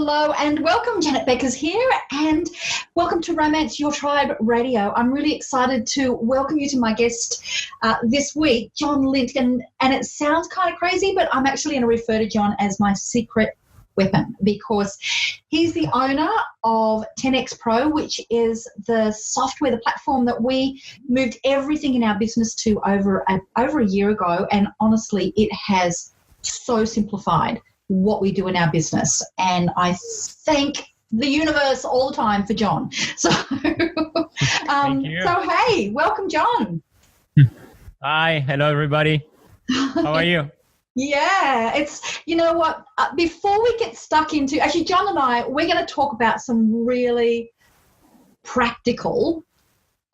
Hello and welcome, Janet Beckers here, and welcome to Romance Your Tribe Radio. I'm really excited to welcome you to my guest this week, John Lint, and it sounds kind of crazy, but I'm actually going to refer to John as my secret weapon because he's the owner of 10X Pro, which is the software, the platform that we moved everything in our business to over a year ago, and honestly, it has so simplified what we do in our business, and I thank the universe all the time for John. So, Thank you. So hey, welcome, John. Hi, hello everybody. How are you? Yeah, it's, you know what, before we get stuck into, actually John and I, we're going to talk about some really practical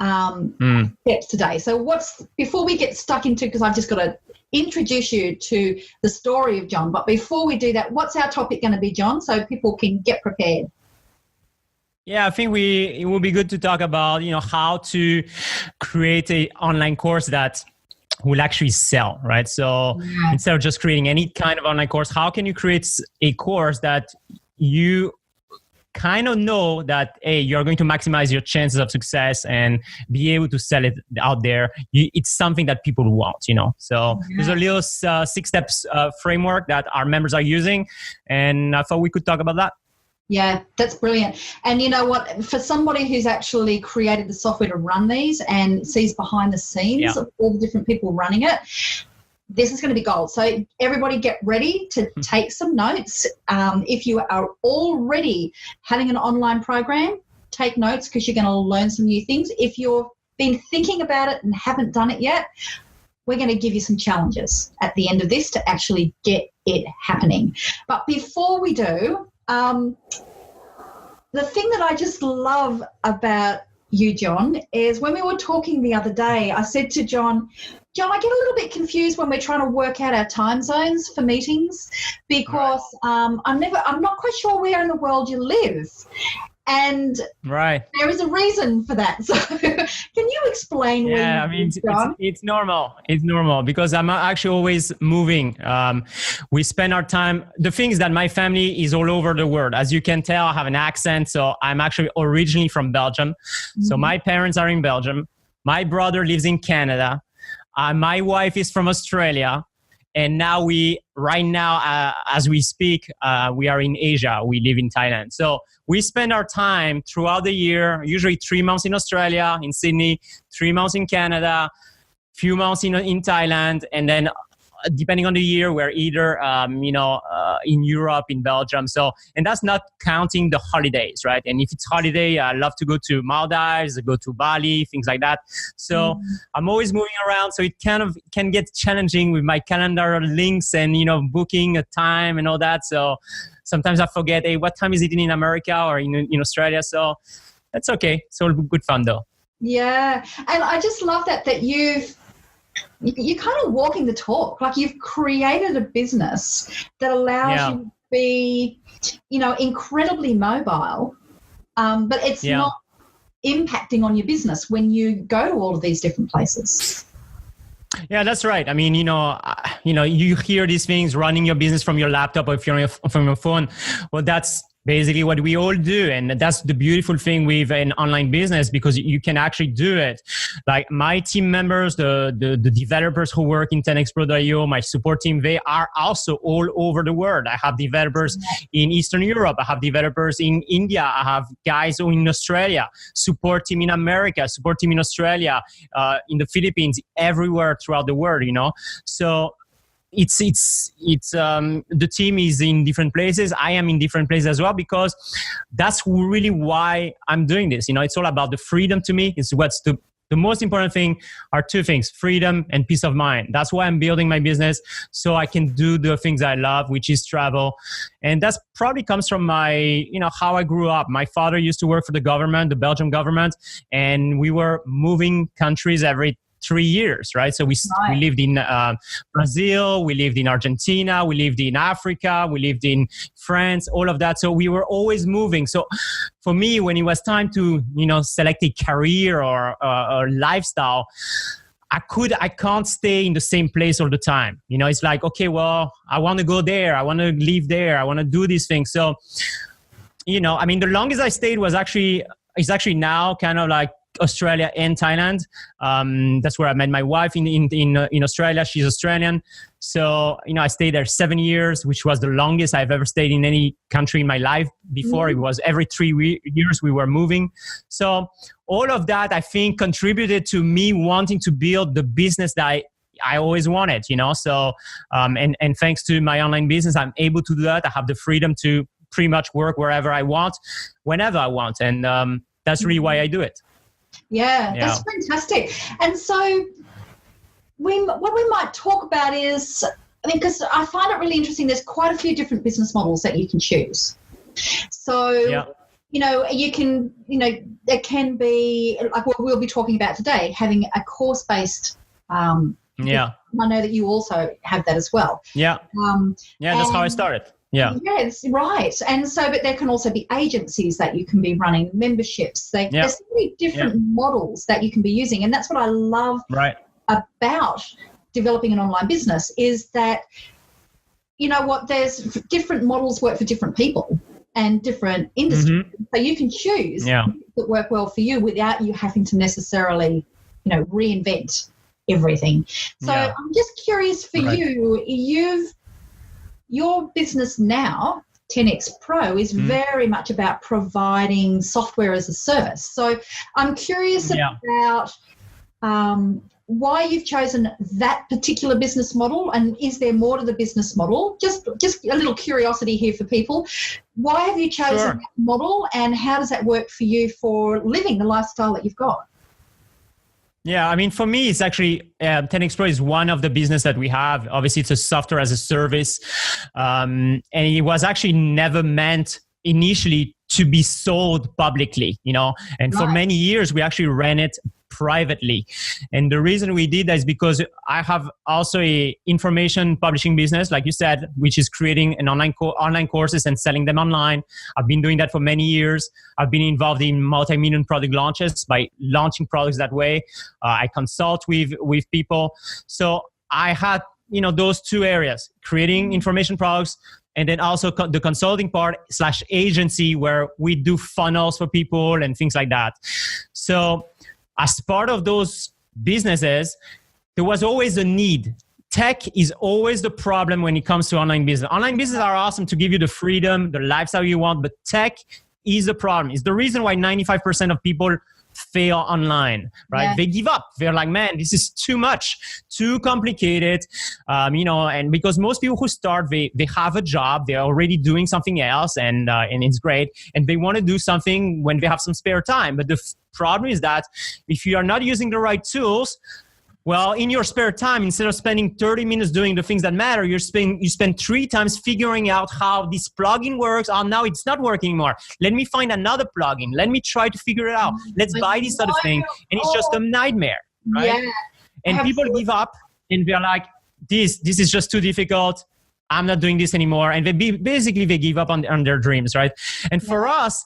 steps today. So before we get stuck into, because I've just got to introduce you to the story of John, but before we do that, what's our topic going to be, John, so people can get prepared? Yeah, I think it will be good to talk about, how to create an online course that will actually sell, right? So instead of just creating any kind of online course, how can you create a course that you kind of know that, hey, you're going to maximize your chances of success and be able to sell it out there. It's something that people want, So there's a little 6 steps framework that our members are using, and I thought we could talk about that. Yeah, that's brilliant. And you know what, for somebody who's actually created the software to run these and sees behind the scenes of all the different people running it, this is going to be gold. So everybody get ready to take some notes. If you are already having an online program, take notes because you're going to learn some new things. If you've been thinking about it and haven't done it yet, we're going to give you some challenges at the end of this to actually get it happening. But before we do, the thing that I just love about you, John, is when we were talking the other day, I said to John, I get a little bit confused when we're trying to work out our time zones for meetings because I'm not quite sure where in the world you live. And there is a reason for that. So can you explain where you live, John? It's normal. It's normal because I'm actually always moving. We spend our time. The thing is that my family is all over the world. As you can tell, I have an accent. So I'm actually originally from Belgium. Mm-hmm. So my parents are in Belgium. My brother lives in Canada. My wife is from Australia. And now as we speak, we are in Asia. We live in Thailand. So we spend our time throughout the year, usually 3 months in Australia, in Sydney, 3 months in Canada, few months in Thailand, and then depending on the year, we're either, in Europe, in Belgium. So, and that's not counting the holidays, right? And if it's holiday, I love to go to Maldives, go to Bali, things like that. So I'm always moving around. So it kind of can get challenging with my calendar links and, booking a time and all that. So sometimes I forget, hey, what time is it in America or in Australia? So that's okay. It's all good fun though. Yeah. And I just love that you're kind of walking the talk. Like you've created a business that allows you to be, incredibly mobile, but it's not impacting on your business when you go to all of these different places. Yeah, that's right. I mean, you hear these things, running your business from your laptop or from your phone. Well, that's basically what we all do. And that's the beautiful thing with an online business because you can actually do it. Like my team members, the developers who work in 10xpro.io, my support team, they are also all over the world. I have developers in Eastern Europe. I have developers in India. I have guys in Australia, support team in America, support team in Australia, in the Philippines, everywhere throughout the world, So it's the team is in different places. I am in different places as well because that's really why I'm doing this. It's all about the freedom to me. It's what's the most important thing are 2 things, freedom and peace of mind. That's why I'm building my business so I can do the things I love, which is travel. And that's probably comes from my, how I grew up. My father used to work for the government, the Belgian government, and we were moving countries every 3 years, right? So we lived in Brazil, we lived in Argentina, we lived in Africa, we lived in France, all of that. So we were always moving. So for me, when it was time to, select a career or a lifestyle, I can't stay in the same place all the time. It's like, okay, well, I want to go there. I want to live there. I want to do these things. So I mean, the longest I stayed is actually now kind of like Australia and Thailand. That's where I met my wife in Australia. She's Australian. So, I stayed there 7 years, which was the longest I've ever stayed in any country in my life. Before, it was every 3 years we were moving. So all of that, I think, contributed to me wanting to build the business that I always wanted, So, and thanks to my online business, I'm able to do that. I have the freedom to pretty much work wherever I want, whenever I want. And that's really why I do it. Yeah, that's fantastic. And so what we might talk about is, because I find it really interesting, there's quite a few different business models that you can choose. So, you can, there can be, like what we'll be talking about today, having a course-based I know that you also have that as well. That's how I started. Yeah. Yes, right. And so, but there can also be agencies that you can be running, memberships. There's so many different models that you can be using. And that's what I love about developing an online business is that, there's different models work for different people and different industries. So you can choose that work well for you without you having to necessarily, reinvent everything. So I'm just curious for you, your business now, 10X Pro, is very much about providing software as a service. So I'm curious about why you've chosen that particular business model, and is there more to the business model? Just a little curiosity here for people. Why have you chosen that model, and how does that work for you for living the lifestyle that you've got? Yeah, I mean, for me, it's actually 10X Pro is one of the business that we have. Obviously, it's a software as a service. And it was actually never meant initially to be sold publicly, and for many years, we actually ran it privately. And the reason we did that is because I have also a information publishing business, like you said, which is creating an online courses and selling them online. I've been doing that for many years. I've been involved in multi-million product launches by launching products that way. I consult with people. So I had, those two areas, creating information products, and then also the consulting part / agency where we do funnels for people and things like that. So as part of those businesses, there was always a need. Tech is always the problem when it comes to online business. Online businesses are awesome to give you the freedom, the lifestyle you want, but tech is the problem. It's the reason why 95% of people fail online, right? Yeah. They give up. They're like, man, this is too much, too complicated. And because most people who start, they have a job, they're already doing something else, and it's great. And they want to do something when they have some spare time. But the problem is that if you are not using the right tools, well, in your spare time, instead of spending 30 minutes doing the things that matter, you spend 3 times figuring out how this plugin works. Oh, now it's not working anymore. Let me find another plugin. Let me try to figure it out. Let's buy this other thing. And it's just a nightmare, right? Yeah, and people give up and they're like, this is just too difficult. I'm not doing this anymore. And they give up on their dreams, right? And for us,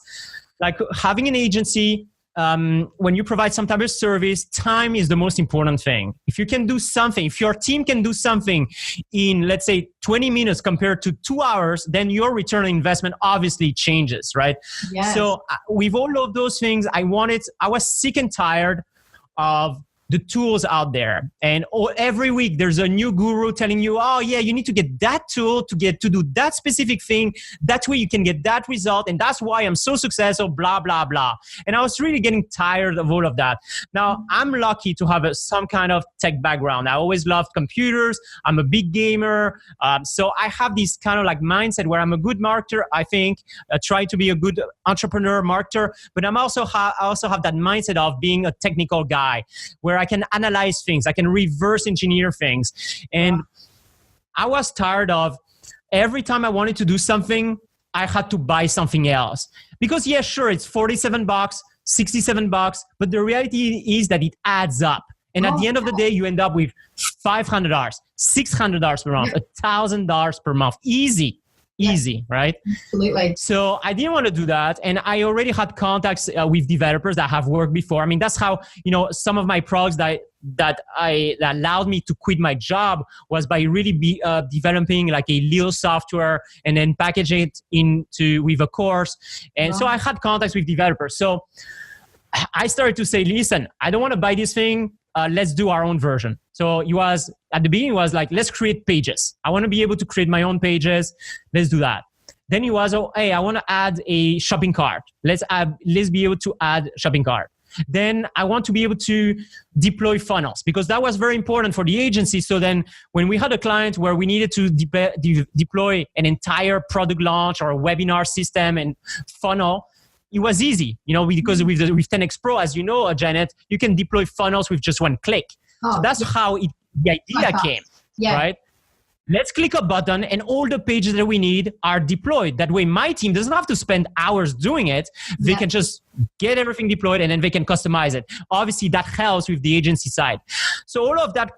like having an agency, when you provide some type of service, time is the most important thing. If you can do something, if your team can do something in, let's say, 20 minutes compared to 2 hours, then your return on investment obviously changes, right? Yes. So with all of those things, I was sick and tired of the tools out there. And every week there's a new guru telling you, oh yeah, you need to get that tool to do that specific thing. That way you can get that result. And that's why I'm so successful, blah, blah, blah. And I was really getting tired of all of that. Now, I'm lucky to have some kind of tech background. I always loved computers. I'm a big gamer. So I have this kind of like mindset where I'm a good marketer, I think, try to be a good entrepreneur, marketer. But I also have that mindset of being a technical guy where I can analyze things, I can reverse engineer things. And I was tired of every time I wanted to do something, I had to buy something else. Because yeah, sure, it's $47, $67, but the reality is that it adds up. And at the end of the day, you end up with $500, $600 per month, $1,000 per month. Easy. easy, right? Absolutely. So I didn't want to do that. And I already had contacts with developers that have worked before. I mean, that's how, some of my products that allowed me to quit my job was by really developing like a little software and then packaging it with a course. And so I had contacts with developers. So I started to say, listen, I don't want to buy this thing. Let's do our own version. So at the beginning, it was like, let's create pages. I want to be able to create my own pages. Let's do that. Then it was, hey, I want to add a shopping cart. Let's be able to add shopping cart. Then I want to be able to deploy funnels, because that was very important for the agency. So then when we had a client where we needed to deploy an entire product launch or a webinar system and funnel, it was easy, because with 10X Pro, as you know, Janet, you can deploy funnels with just one click. So that's how the idea came, right? Let's click a button and all the pages that we need are deployed. That way, my team doesn't have to spend hours doing it. They can just get everything deployed and then they can customize it. Obviously, that helps with the agency side. So all of that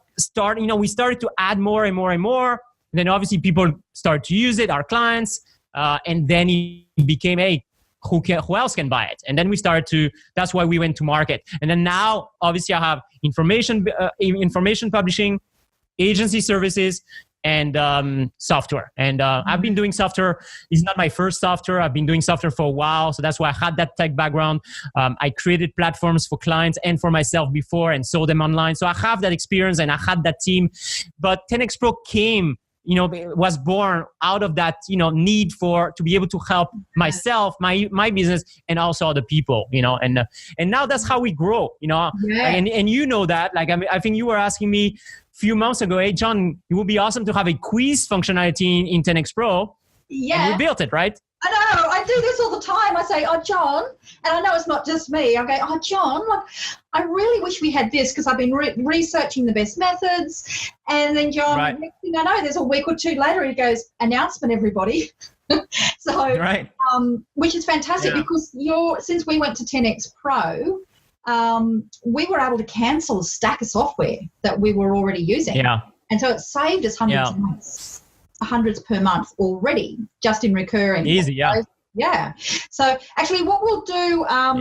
we started to add more and more and more. And then obviously people started to use it, our clients. And then it became, hey, who else can buy it? And then that's why we went to market. And then now, obviously, I have information publishing, agency services, and software. And I've been doing software. It's not my first software. I've been doing software for a while. So that's why I had that tech background. I created platforms for clients and for myself before and sold them online. So I have that experience and I had that team. But 10X Pro was born out of that, need to be able to help myself, my business, and also other people, and now that's how we grow, and you know that, like, I think you were asking me a few months ago, hey, John, it would be awesome to have a quiz functionality in 10X Pro. Yeah. And we built it, right? I know. I do this all the time. I say, oh, John, and I know it's not just me. I go, oh, John, look, I really wish we had this because I've been researching the best methods. And then John, next thing I know, there's a week or two later, he goes, announcement, everybody. So, which is fantastic because since we went to 10X Pro, we were able to cancel a stack of software that we were already using. Yeah. And so it saved us hundreds per month already, just in recurring. Easy, yeah. So, yeah. So actually what we'll do, I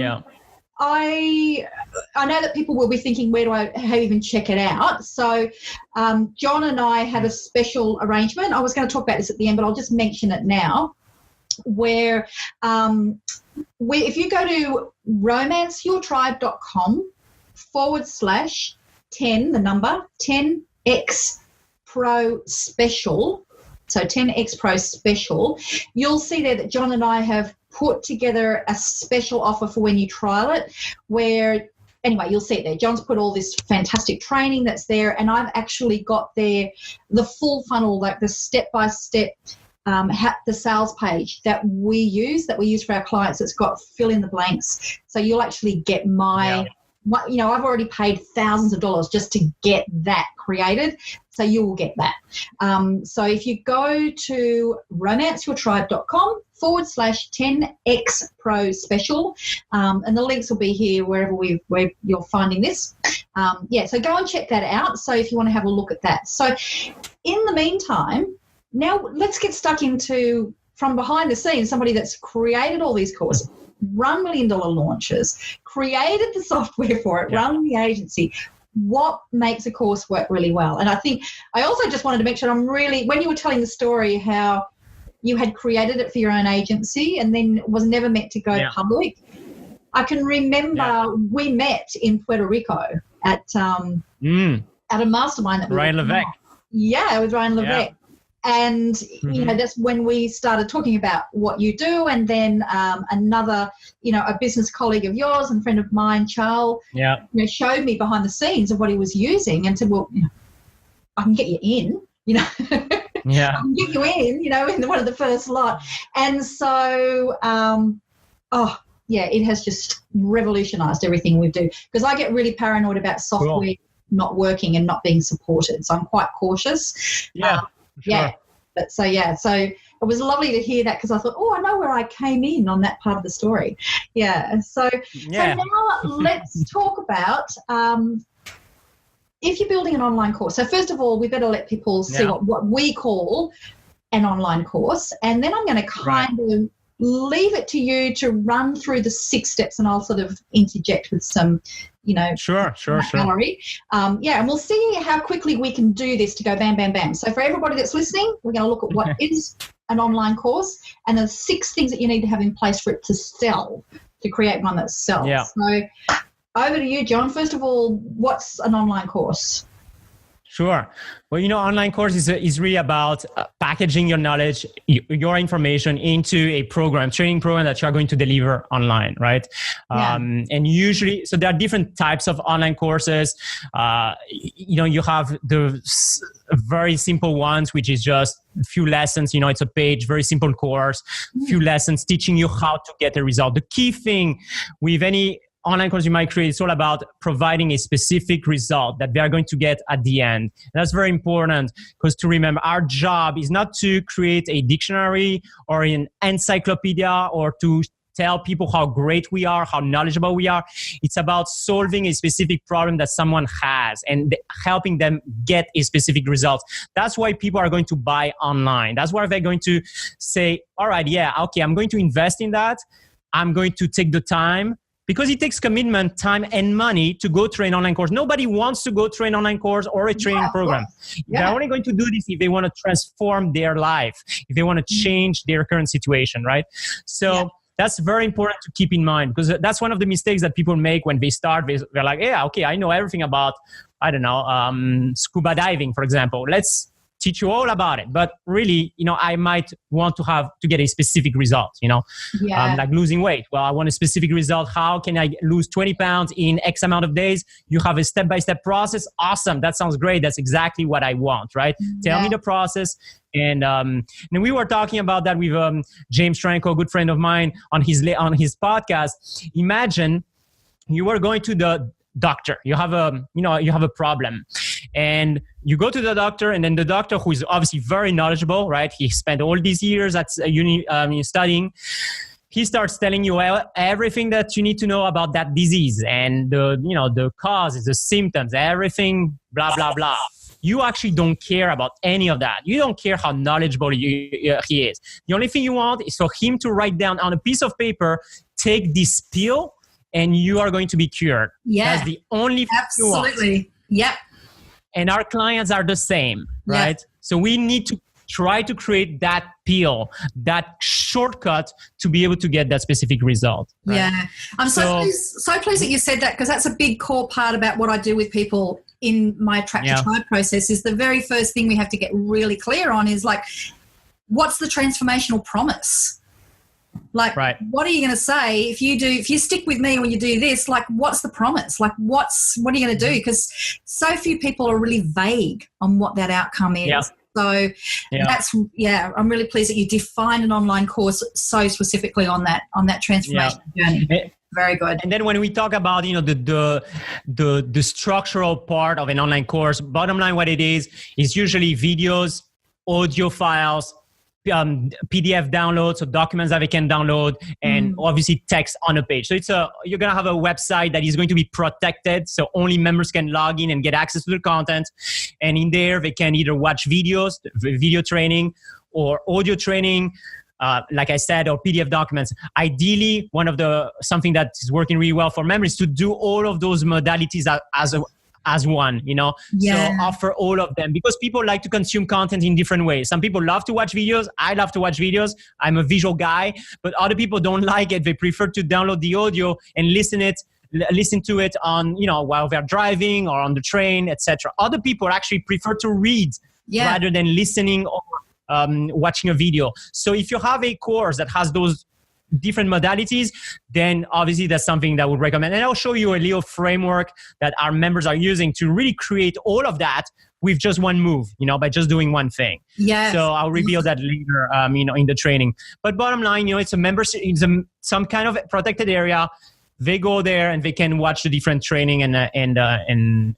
know that people will be thinking, how even check it out? So John and I have a special arrangement. I was going to talk about this at the end, but I'll just mention it now, where if you go to romanceyourtribe.com/10X Pro Special, so 10X Pro Special, you'll see there that John and I have put together a special offer for when you trial it, where, anyway, you'll see it there. John's put all this fantastic training that's there, and I've actually got there the full funnel, like the step-by-step, the sales page that we use for our clients. It's got fill in the blanks. So you'll actually get I've already paid thousands of dollars just to get that created. So you will get that. So if you go to romanceyourtribe.com/10X Pro Special, and the links will be here where you're finding this. So go and check that out. So if you want to have a look at that. So in the meantime, now let's get stuck into, from behind the scenes, somebody that's created all these courses, run $1 million launches, created the software for it, run the agency. What makes a course work really well? And I think I also just wanted to make sure when you were telling the story how you had created it for your own agency and then was never meant to go public. I can remember we met in Puerto Rico at a mastermind that Ryan Levesque. Yeah, with Ryan Levesque. Yeah. And, that's when we started talking about what you do. And then another, a business colleague of yours and friend of mine, Charles, showed me behind the scenes of what he was using and said, well, I can get you in, I can get you in, in one of the first lot. And so, it has just revolutionized everything we do. Because I get really paranoid about software not working and not being supported. So I'm quite cautious. Yeah. Sure. Yeah. But so it was lovely to hear that because I thought, I know where I came in on that part of the story. Yeah. So now let's talk about if you're building an online course. So first of all, we better let people see what we call an online course, and then I'm going to kind of leave it to you to run through the 6 steps, and I'll sort of interject with some, Sure. gallery. And we'll see how quickly we can do this to go bam, bam, bam. So for everybody that's listening, we're going to look at what is an online course and the 6 things that you need to have in place for it to sell, to create one that sells. Yeah. So over to you, John. First of all, what's an online course? Sure. Well, online course is really about packaging your knowledge, your information into a training program that you're going to deliver online, right? Yeah. And usually, so there are different types of online courses. You have the very simple ones, which is just a few lessons. It's a page, very simple course, few lessons teaching you how to get a result. The key thing with any online course you might create, it's all about providing a specific result that they are going to get at the end. And that's very important, because to remember, our job is not to create a dictionary or an encyclopedia or to tell people how great we are, how knowledgeable we are. It's about solving a specific problem that someone has and helping them get a specific result. That's why people are going to buy online. That's why they're going to say, all right, I'm going to invest in that. I'm going to take the time. Because it takes commitment, time, and money to go through an online course. Nobody wants to go through an online course or a training program. Yeah. They're only going to do this if they want to transform their life, if they want to change their current situation, right? So that's very important to keep in mind, because that's one of the mistakes that people make when they start. They're like, I know everything about, scuba diving, for example. Let's teach you all about it. But really, I might want to get a specific result, like losing weight. Well, I want a specific result. How can I lose 20 pounds in X amount of days? You have a step-by-step process. Awesome. That sounds great. That's exactly what I want, right? Tell me the process. And we were talking about that with James Franco, a good friend of mine, on his podcast. Imagine you were going to the doctor. You have a problem, and you go to the doctor, and then the doctor, who is obviously very knowledgeable, right? He spent all these years at uni studying. He starts telling you everything that you need to know about that disease and the causes, the symptoms, everything, blah blah blah. You actually don't care about any of that. You don't care how knowledgeable he is. The only thing you want is for him to write down on a piece of paper, take this pill, and you are going to be cured. Yeah. That's the only thing you want. Absolutely. Yep. And our clients are the same, right? Yep. So we need to try to create that pill, that shortcut to be able to get that specific result. Right? Yeah. I'm so pleased that you said that, because that's a big core part about what I do with people in my Track to Tribe process. Is the very first thing we have to get really clear on is like, what's the transformational promise? Like, what are you going to say if you stick with me when you do this? Like, what's the promise? Like, what are you going to do? Because so few people are really vague on what that outcome is. Yeah. So I'm really pleased that you defined an online course so specifically on that transformation journey. Very good. And then when we talk about the structural part of an online course, bottom line, what it is usually videos, audio files, PDF downloads, so documents that they can download, and obviously text on a page. So you're going to have a website that is going to be protected, so only members can log in and get access to the content. And in there, they can either watch videos, video training, or audio training, like I said, or PDF documents. Ideally, something that is working really well for members is to do all of those modalities as one, So offer all of them, because people like to consume content in different ways. Some people love to watch videos. I love to watch videos. I'm a visual guy, but other people don't like it. They prefer to download the audio and listen to it on, while they're driving or on the train, etc. Other people actually prefer to read rather than listening or watching a video. So if you have a course that has those different modalities, then obviously that's something that I would recommend. And I'll show you a little framework that our members are using to really create all of that with just one move, by just doing one thing. Yeah. So I'll reveal that later, in the training. But bottom line, it's a membership, some kind of protected area. They go there and they can watch the different training and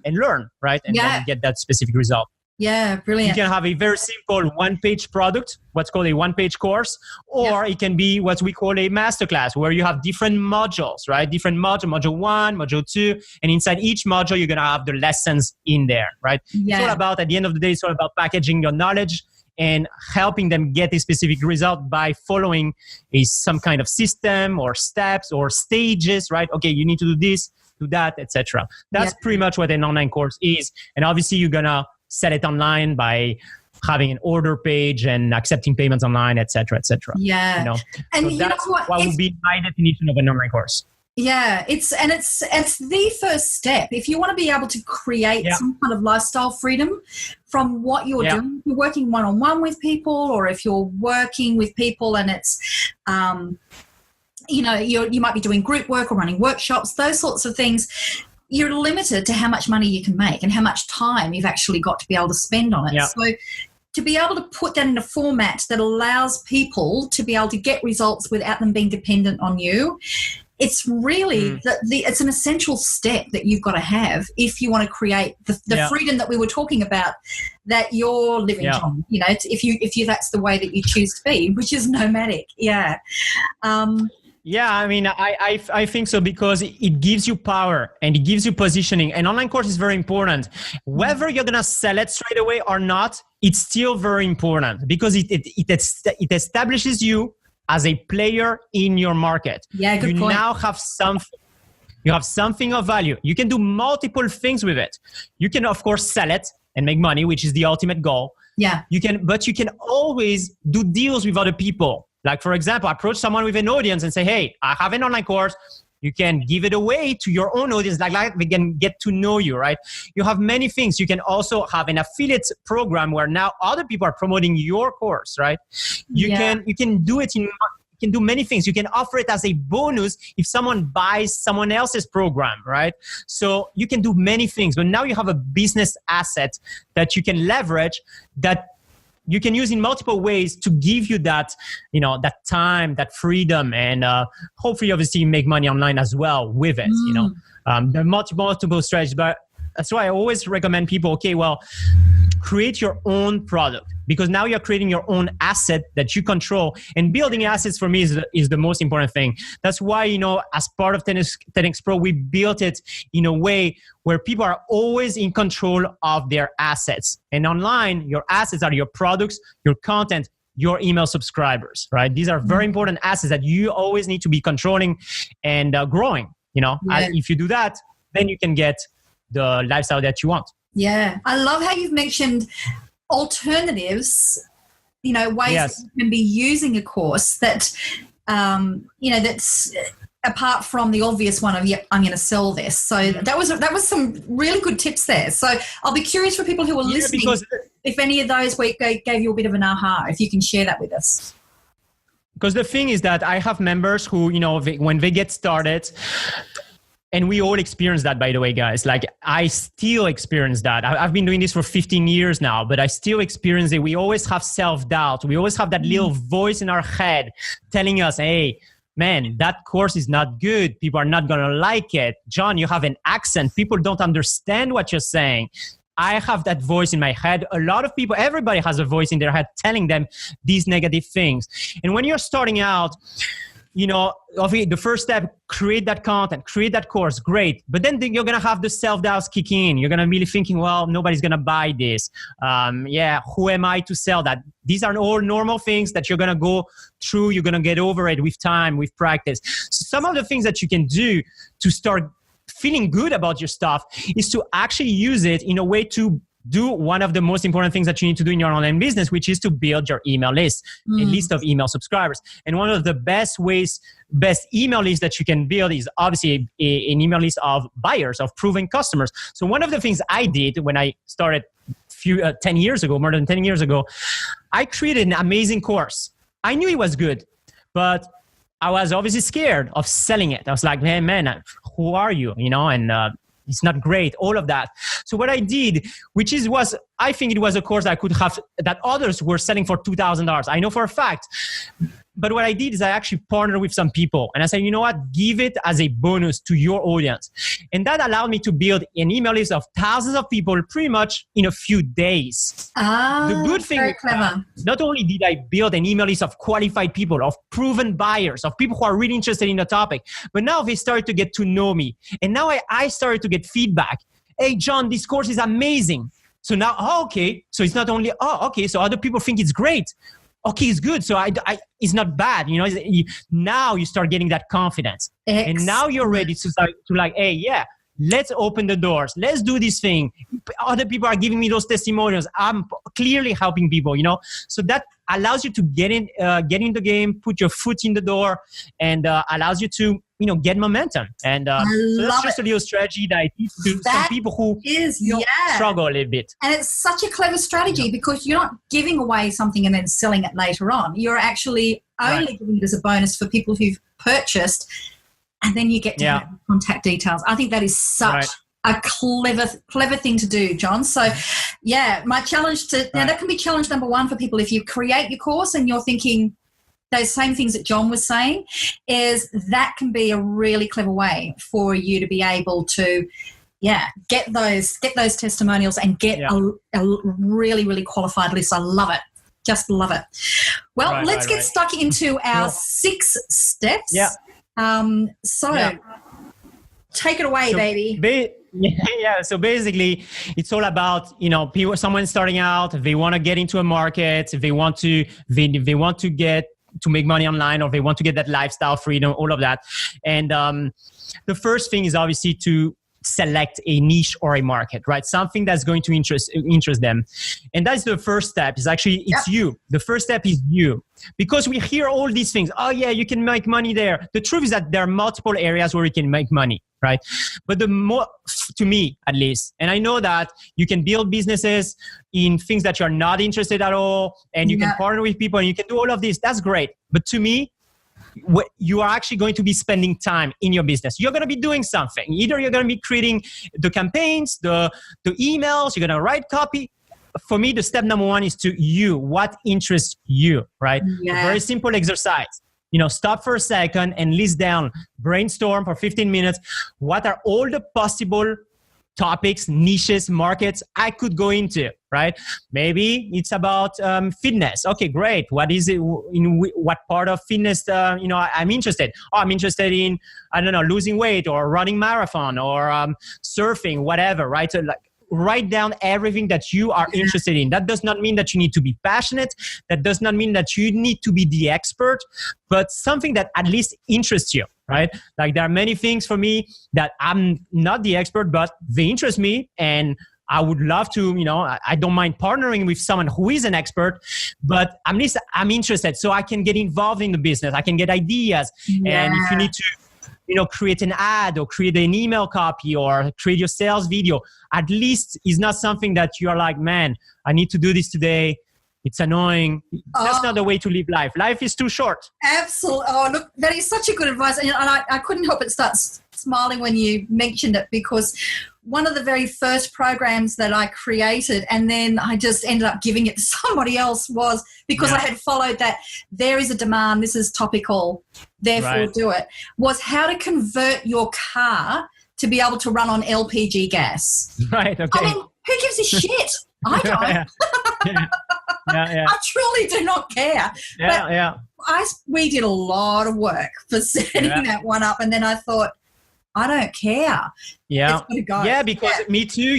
learn, right? And then get that specific result. Yeah, brilliant. You can have a very simple one-page product, what's called a one-page course, or it can be what we call a masterclass, where you have different modules, right? Different module 1, module 2, and inside each module, you're going to have the lessons in there, right? Yeah. It's all about, at the end of the day, it's all about packaging your knowledge and helping them get a specific result by following some kind of system or steps or stages, right? Okay, you need to do this, do that, etc. That's pretty much what an online course is. And obviously you're gonna sell it online by having an order page and accepting payments online, etc., etc. Yeah. You know? And so you that's know what would be my definition of an online course. Yeah, it's the first step. If you want to be able to create some kind of lifestyle freedom from what you're doing, if you're working one-on-one with people, or if you're working with people and it's, you know, you might be doing group work or running workshops, those sorts of things, you're limited to how much money you can make and how much time you've actually got to be able to spend on it. Yeah. So to be able to put that in a format that allows people to be able to get results without them being dependent on you, it's really it's an essential step that you've got to have if you want to create the freedom that we were talking about that you're living on. You know, if you that's the way that you choose to be, which is nomadic. Yeah. Yeah, I mean, I think so, because it gives you power and it gives you positioning. And online course is very important. Whether you're going to sell it straight away or not, it's still very important, because it establishes you as a player in your market. Yeah, good point. You now have something. You have something of value. You can do multiple things with it. You can, of course, sell it and make money, which is the ultimate goal. Yeah. But you can always do deals with other people. Like, for example, approach someone with an audience and say, hey, I have an online course. You can give it away to your own audience. Like they can get to know you, right? You have many things. You can also have an affiliate program where now other people are promoting your course, right? You can do it you can do many things. You can offer it as a bonus if someone buys someone else's program, right? So you can do many things, but now you have a business asset that you can leverage, that you can use in multiple ways to give you that, you know, that time, that freedom, and hopefully, obviously, make money online as well with it. You know, there are multiple strategies, but that's why I always recommend people. Okay, well, create your own product, because now you're creating your own asset that you control. And building assets for me is the most important thing. That's why, you know, as part of 10X Pro, we built it in a way where people are always in control of their assets. And online, your assets are your products, your content, your email subscribers, right? These are very important assets that you always need to be controlling and growing. You know, if you do that, then you can get the lifestyle that you want. Yeah. I love how you've mentioned alternatives, you know, ways that you can be using a course that, you know, that's apart from the obvious one of, I'm going to sell this. So that was some really good tips there. So I'll be curious for people who are listening, if any of those gave you a bit of an aha, if you can share that with us. Because the thing is that I have members who, you know, when they get started, and we all experience that, by the way, guys. Like, I still experience that. I've been doing this for 15 years now, but I still experience it. We always have self-doubt. We always have that little voice in our head telling us, hey, man, that course is not good. People are not going to like it. John, you have an accent. People don't understand what you're saying. I have that voice in my head. A lot of people, everybody has a voice in their head telling them these negative things. And when you're starting out, you know, the first step, create that content, create that course, great. But then you're going to have the self-doubts kick in. You're going to be thinking, well, nobody's going to buy this. Who am I to sell that? These are all normal things that you're going to go through. You're going to get over it with time, with practice. So some of the things that you can do to start feeling good about your stuff is to actually use it in a way to do one of the most important things that you need to do in your online business, which is to build your email list, a list of email subscribers. And one of the best email lists that you can build is obviously an email list of buyers, of proven customers. So one of the things I did when I started more than 10 years ago, I created an amazing course. I knew it was good, but I was obviously scared of selling it. I was like, hey, man, who are you? You know, and it's not great, all of that. So what I did, I think it was a course I could have, that others were selling for $2,000. I know for a fact. But what I did is I actually partnered with some people and I said, you know what, give it as a bonus to your audience. And that allowed me to build an email list of thousands of people pretty much in a few days. The good thing is not only did I build an email list of qualified people, of proven buyers, of people who are really interested in the topic, but now they started to get to know me. And now I started to get feedback. Hey, John, this course is amazing. So now, okay. So it's not only, okay. So other people think it's great. Okay, it's good. So it's not bad. Now you start getting that confidence. And now you're ready to hey, yeah, let's open the doors. Let's do this thing. Other people are giving me those testimonials. I'm clearly helping people, So that allows you to get in the game, put your foot in the door, and allows you to, get momentum. And so that's just a little strategy that I teach to some people who struggle a little bit. And it's such a clever strategy because you're not giving away something and then selling it later on. You're actually only giving it as a bonus for people who've purchased, and then you get to have contact details. I think that is such a clever thing to do, John. So, my challenge now that can be challenge number one for people. If you create your course and you're thinking those same things that John was saying, is that can be a really clever way for you to be able to, get those testimonials and get a really, really qualified list. I love it. Just love it. Well, let's get stuck into our 6 steps. Yeah. Take it away, baby. So basically it's all about, people, someone starting out, they want to get into a market, they want to get to make money online, or they want to get that lifestyle freedom, all of that. And the first thing is obviously to select a niche or a market, right? Something that's going to interest them. And that's the first step. Is actually, it's you. The first step is you. Because we hear all these things. Oh yeah, you can make money there. The truth is that there are multiple areas where you can make money, right? But the more, to me at least, and I know that you can build businesses in things that you're not interested at all, and you can partner with people and you can do all of this. That's great. But to me, you are actually going to be spending time in your business. You're going to be doing something. Either you're going to be creating the campaigns, the emails, you're going to write copy. For me, the step number one is to you. What interests you, right? Yeah. A very simple exercise. Stop for a second and list down, brainstorm for 15 minutes. What are all the possible topics, niches, markets I could go into, right? Maybe it's about fitness. Okay, great. What is it? In what part of fitness, I'm interested? Oh, I'm interested in, losing weight or running marathon or surfing, whatever, right? So write down everything that you are interested in. That does not mean that you need to be passionate. That does not mean that you need to be the expert, but something that at least interests you, right? Like there are many things for me that I'm not the expert, but they interest me. And I would love to, I don't mind partnering with someone who is an expert, but at least I'm interested so I can get involved in the business. I can get ideas. Yeah. And if you need to, create an ad or create an email copy or create your sales video, at least it's not something that you're like, man, I need to do this today. It's annoying. That's not the way to live life. Life is too short. Absolutely. Oh, look, that is such a good advice. And I couldn't help but start smiling when you mentioned it, because one of the very first programs that I created and then I just ended up giving it to somebody else was because I had followed that there is a demand, this is topical, therefore do it, was how to convert your car to be able to run on LPG gas. Right, okay. I mean, who gives a shit? I don't. I truly do not care. We did a lot of work for setting that one up, and then I thought, I don't care. Yeah. Yeah, because me too,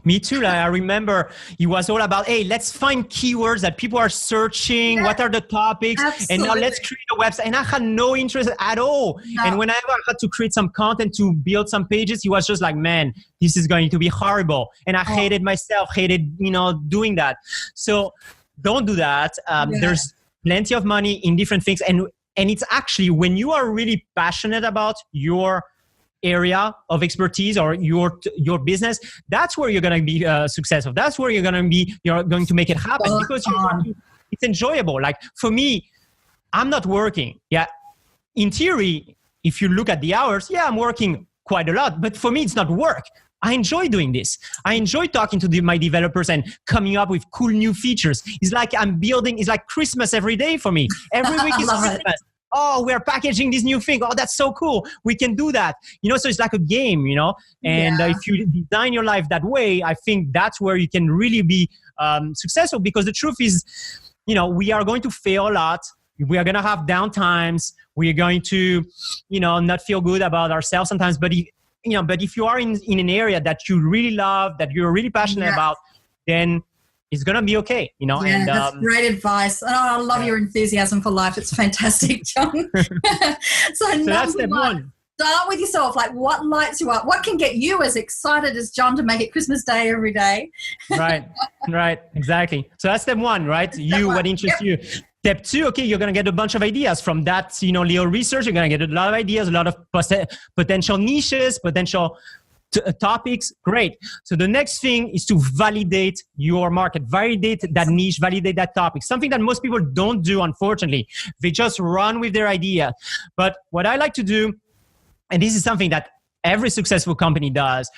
Like, I remember it was all about, hey, let's find keywords that people are searching. Yeah. What are the topics? Absolutely. And now let's create a website. And I had no interest at all. No. And whenever I had to create some content to build some pages, it was just like, man, this is going to be horrible. And I hated myself, doing that. So don't do that. There's plenty of money in different things. And it's actually when you are really passionate about your area of expertise or your business, that's where you're going to be successful. That's where you're going to make it happen because it's enjoyable. Like for me, I'm not working. Yeah. In theory, if you look at the hours, I'm working quite a lot, but for me, it's not work. I enjoy doing this. I enjoy talking to my developers and coming up with cool new features. It's like it's like Christmas every day for me. Every week is Christmas. Oh, we're packaging this new thing. Oh, that's so cool. We can do that. So it's like a game, And if you design your life that way, I think that's where you can really be successful, because the truth is, we are going to fail a lot. We are going to have down times. We are going to, not feel good about ourselves sometimes. But if you are in an area that you really love, that you're really passionate about, then it's going to be okay, you know. Yeah, and that's great advice. And I love your enthusiasm for life. It's fantastic, John. So that's step one. Start with yourself. Like, what lights you up? What can get you as excited as John to make it Christmas Day every day? Right, exactly. So that's step one, right? What interests you. Step two, okay, you're going to get a bunch of ideas from that, you know, little research. You're going to get a lot of ideas, a lot of potential niches, potential topics. Great. So the next thing is to validate your market, validate that niche, validate that topic. Something that most people don't do, unfortunately. They just run with their idea. But what I like to do, and this is something that every successful company does,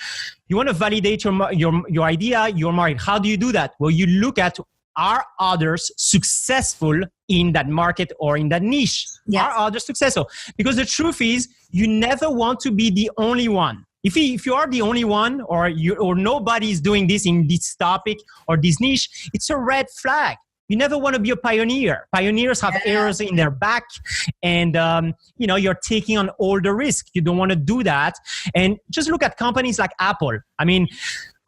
you want to validate your idea, your market. How do you do that? Well, you look at, are others successful in that market or in that niche? Yes. Are others successful? Because the truth is, you never want to be the only one. If you are the only one, or nobody is doing this in this topic or this niche, it's a red flag. You never want to be a pioneer. Pioneers have arrows in their back, and you know, you're taking on all the risk. You don't want to do that. And just look at companies like Apple. I mean,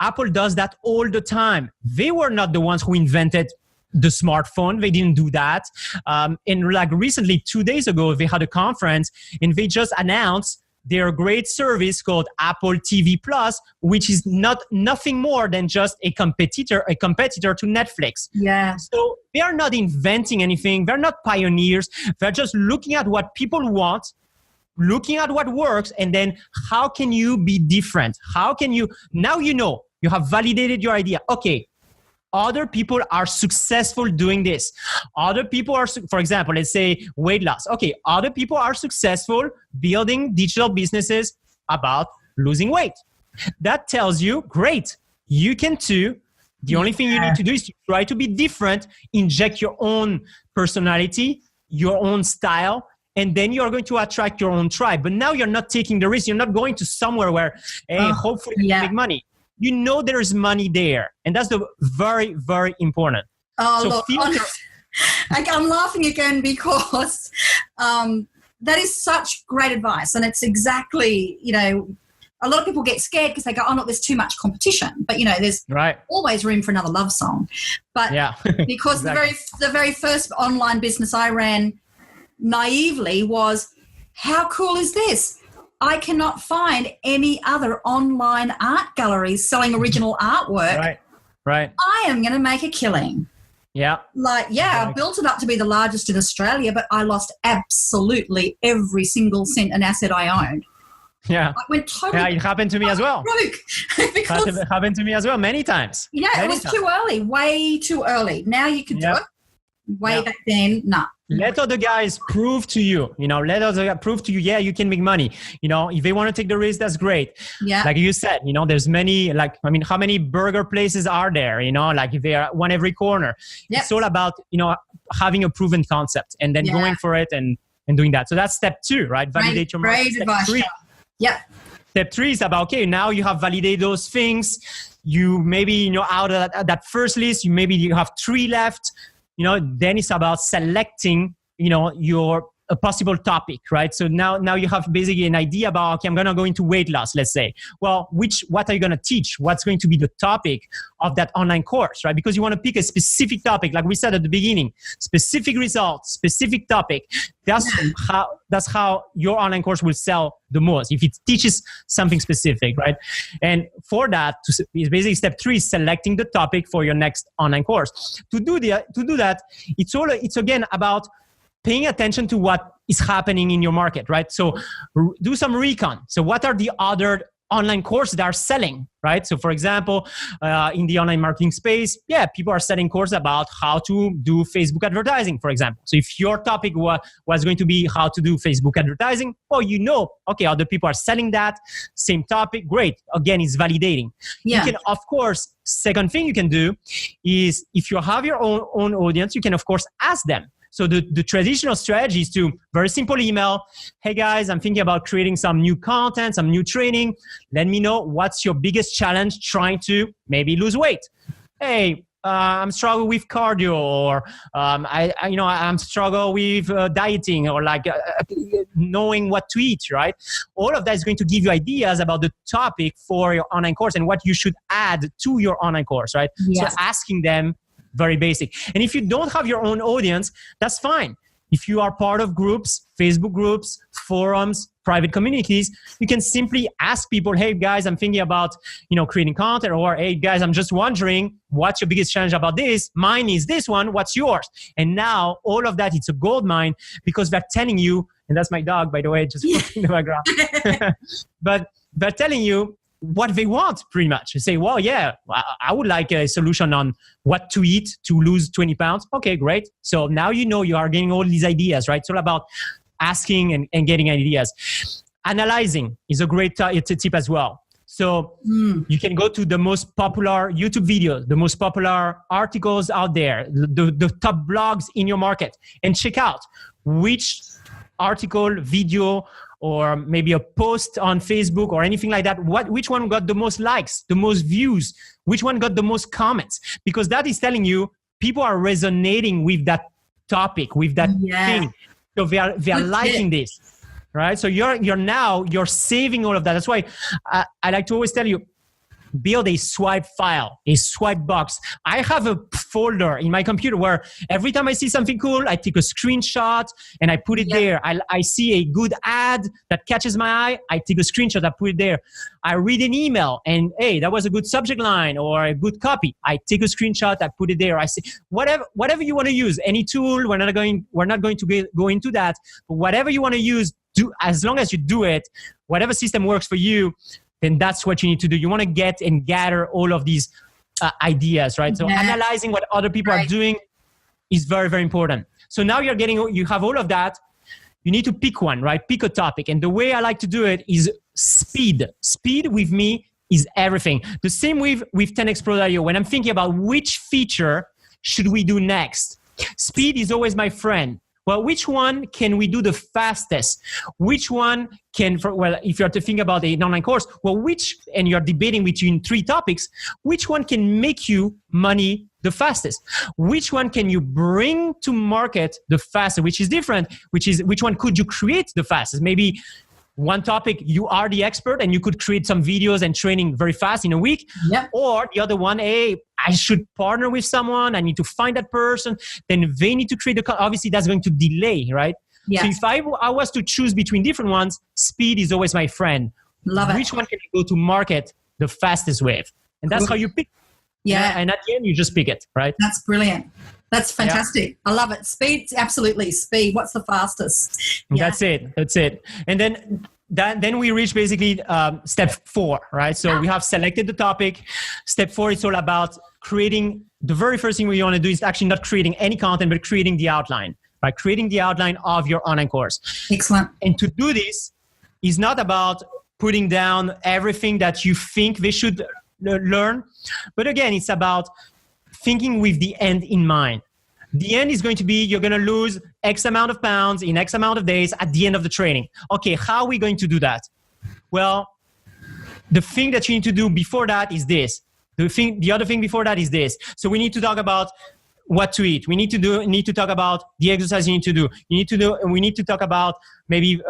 Apple does that all the time. They were not the ones who invented the smartphone. They didn't do that. And like recently, 2 days ago, they had a conference and they just announced their great service called Apple TV Plus, which is nothing more than just a competitor to Netflix. Yeah. So they are not inventing anything. They're not pioneers. They're just looking at what people want, looking at what works, and then how can you be different? How can you, now you know, you have validated your idea. Okay, other people are successful doing this. Other people are, for example, let's say weight loss. Okay, other people are successful building digital businesses about losing weight. That tells you, great, you can too. The only thing you need to do is to try to be different, inject your own personality, your own style, and then you're going to attract your own tribe. But now you're not taking the risk. You're not going to somewhere where, hey, hopefully you make money. You know there's money there. And that's the very, very important. Oh, so look, I'm laughing again because that is such great advice. And it's exactly, you know, a lot of people get scared because they go, oh, look, there's too much competition. But, you know, there's always room for another love song. But because exactly. the very first online business I ran naively was, how cool is this? I cannot find any other online art galleries selling original artwork. Right. I am going to make a killing. Yeah. I built it up to be the largest in Australia, but I lost absolutely every single cent and asset I owned. Yeah. I went totally. Yeah, it happened to me as well. It happened to me as well many times. Yeah, it was too early, way too early. Now you can do it. Way back then, nah. Let other guys prove to you, let other guys prove to you, yeah, you can make money. If they want to take the risk, that's great. Yeah. Like you said, there's many, how many burger places are there, if they are one every corner. Yep. It's all about, having a proven concept and then going for it and doing that. So that's step 2, right? Validate your market. Great advice. Yep. Step 3 is about, okay, now you have validated those things. You maybe, out of that first list, you have 3 left. Then it's about selecting, your a possible topic, right? So now you have basically an idea about, okay, I'm going to go into weight loss, let's say. Well, what are you going to teach? What's going to be the topic of that online course, right? Because you want to pick a specific topic, like we said at the beginning, specific results, specific topic. That's how your online course will sell the most, if it teaches something specific, right? And for that, basically step 3 is selecting the topic for your next online course. To do that, it's again about paying attention to what is happening in your market, right? So do some recon. So what are the other online courses that are selling, right? So for example, in the online marketing space, people are selling courses about how to do Facebook advertising, for example. So if your topic was going to be how to do Facebook advertising, okay, other people are selling that, same topic, great. Again, it's validating. Yeah. You can, of course, second thing you can do is if you have your own audience, you can, of course, ask them. So the traditional strategy is to very simple email. Hey guys, I'm thinking about creating some new content, some new training. Let me know what's your biggest challenge trying to maybe lose weight. Hey, I'm struggling with cardio, or I'm struggling with dieting, or knowing what to eat, right? All of that is going to give you ideas about the topic for your online course and what you should add to your online course, right? Yes. So asking them, very basic. And if you don't have your own audience, that's fine. If you are part of groups, Facebook groups, forums, private communities, you can simply ask people, hey guys, I'm thinking about, creating content, or hey guys, I'm just wondering, what's your biggest challenge about this? Mine is this one, what's yours? And now all of that, it's a gold mine, because they're telling you, and that's my dog, by the way, just in the background. But they're telling you what they want, pretty much. You say, well, yeah, I would like a solution on what to eat to lose 20 pounds. Okay, great. So now you are getting all these ideas, right? It's all about asking and getting ideas. Analyzing is a great it's a tip as well. So you can go to the most popular YouTube videos, the most popular articles out there, the top blogs in your market, and check out which article, video, or maybe a post on Facebook or anything like that, which one got the most likes, the most views, which one got the most comments, because that is telling you people are resonating with that topic, with that thing. So they are liking this, right? So you're saving all of that. That's why I like to always tell you, build a swipe file, a swipe box. I have a folder in my computer where every time I see something cool, I take a screenshot and I put it there. I see a good ad that catches my eye, I take a screenshot, I put it there. I read an email and, hey, that was a good subject line or a good copy. I take a screenshot, I put it there. I see whatever you want to use, any tool. We're not going to go into that, but whatever you want to use, do, as long as you do it, whatever system works for you, then that's what you need to do. You want to get and gather all of these ideas, right? So analyzing what other people are doing is very, very important. So now you have all of that. You need to pick one, right? Pick a topic. And the way I like to do it is speed. Speed with me is everything. The same with 10x Pro.io. When I'm thinking about which feature should we do next, speed is always my friend. Well, which one can we do the fastest? Which one if you're to think about an online course, and you're debating between 3 topics, which one can make you money the fastest? Which one can you bring to market the fastest, which is different, which one could you create the fastest? Maybe one topic, you are the expert and you could create some videos and training very fast in a week. Yep. Or the other one, hey, I should partner with someone. I need to find that person. Then they need to create obviously that's going to delay, right? Yes. So if I was to choose between different ones, speed is always my friend. Love it. Which one can you go to market the fastest with? And that's how you pick. Yeah. And at the end, you just pick it, right? That's brilliant. That's fantastic. Yeah. I love it. Speed, absolutely. Speed. What's the fastest? Yeah. That's it. And then we reach basically step 4, right? So we have selected the topic. Step 4 is all about creating. The very first thing we want to do is actually not creating any content, but creating the outline, right? Creating the outline of your online course. Excellent. And to do this is not about putting down everything that you think they should learn. But again, it's about thinking with the end in mind. The end is going to be you're going to lose X amount of pounds in X amount of days at the end of the training. Okay, how are we going to do that? Well, the thing that you need to do before that is this. The other thing before that is this. So we need to talk about what to eat. We need to talk about the exercise you need to do. We need to talk about maybe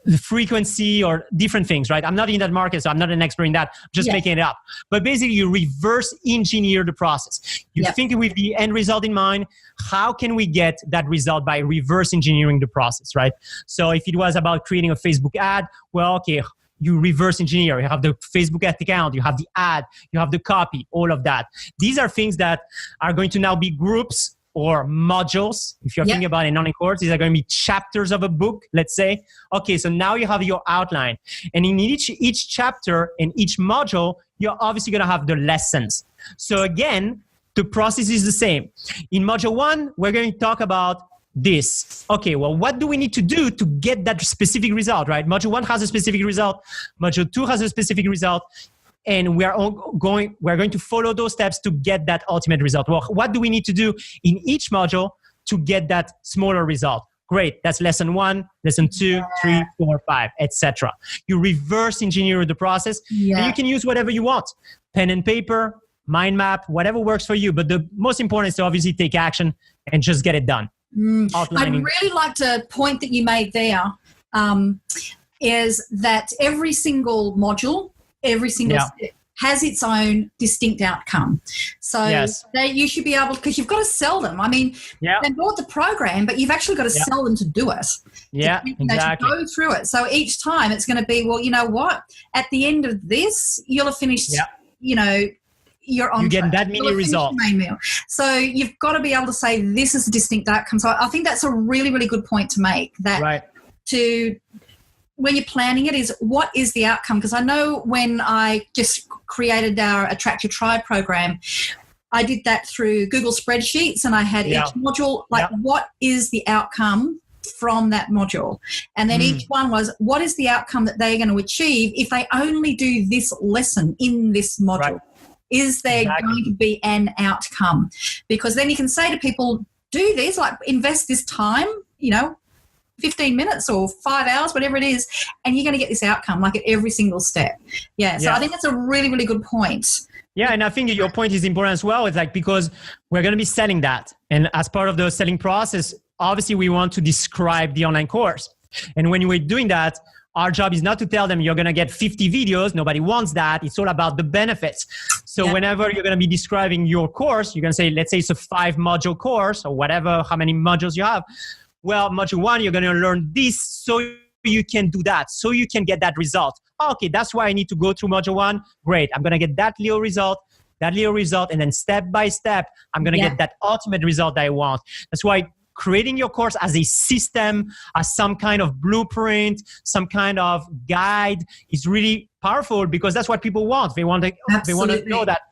the frequency or different things, right? I'm not in that market, so I'm not an expert in that. I'm just making it up. But basically, you reverse engineer the process. You think with the end result in mind, how can we get that result by reverse engineering the process, right? So if it was about creating a Facebook ad, well, okay, you reverse engineer. You have the Facebook account, you have the ad, you have the copy, all of that. These are things that are going to now be groups or modules. If you're thinking about an online course, these are going to be chapters of a book, let's say. Okay, so now you have your outline. And in each chapter and each module, you're obviously going to have the lessons. So again, the process is the same. In module 1, we're going to talk about this. Okay, well, what do we need to do to get that specific result, right? Module 1 has a specific result. Module 2 has a specific result. And we're going to follow those steps to get that ultimate result. Well, what do we need to do in each module to get that smaller result? Great. That's lesson 1, lesson 2, 3, 4, 5, etc. You reverse engineer the process, and you can use whatever you want. Pen and paper, mind map, whatever works for you. But the most important is to obviously take action and just get it done. outlining. I'd really like to point that you made there is that every single module, every single step has its own distinct outcome. So you should be able, because you've got to sell them. I mean, they bought the program, but you've actually got to sell them to do it. Yeah, exactly. To go through it. So each time it's going to be, well, you know what? At the end of this, you'll have finished, you're on. You get that many results. Main meal. So you've got to be able to say this is a distinct outcome. So I think that's a really, really good point to make. That when you're planning it is what is the outcome? Because I know when I just created our Attract Your Tribe program, I did that through Google spreadsheets, and I had each module, what is the outcome from that module? And then each one was, what is the outcome that they're going to achieve if they only do this lesson in this module? Right. Is there going to be an outcome? Because then you can say to people, do this, like invest this time, 15 minutes or 5 hours, whatever it is, and you're going to get this outcome like at every single step. So I think that's a really, really good point. Yeah, and I think your point is important as well. It's like, because we're going to be selling that. And as part of the selling process, obviously we want to describe the online course. And when we're doing that, our job is not to tell them you're going to get 50 videos. Nobody wants that. It's all about the benefits. So whenever you're going to be describing your course, you're going to say, let's say it's a 5-module course or whatever, how many modules you have. Well, module 1, you're going to learn this so you can do that, so you can get that result. Okay, that's why I need to go through module 1. Great. I'm going to get that little result, and then step by step, I'm going to get that ultimate result that I want. That's why creating your course as a system, as some kind of blueprint, some kind of guide is really powerful, because that's what people want. They want to know that,